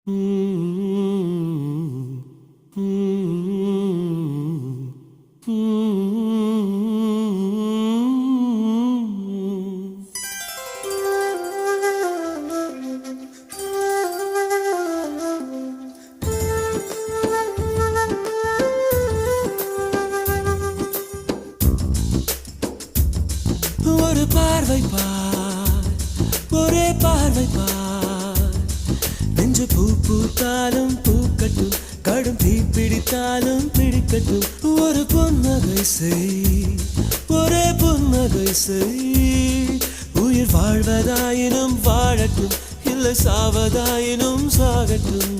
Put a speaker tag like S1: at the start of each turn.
S1: ஒரு பார்வை பார், ஒரே பார்வை பார். நெஞ்சு பூ பூத்தாலும் பூக்கட்டும், கடும் தீ பிடித்தாலும் பிடிக்கட்டும். ஒரு புன்னகை செய், ஒரே புன்னகை செய். உயிர் வாழ்வதாயினும் வாழட்டும், இல்லை சாவதாயினும் சாகட்டும்.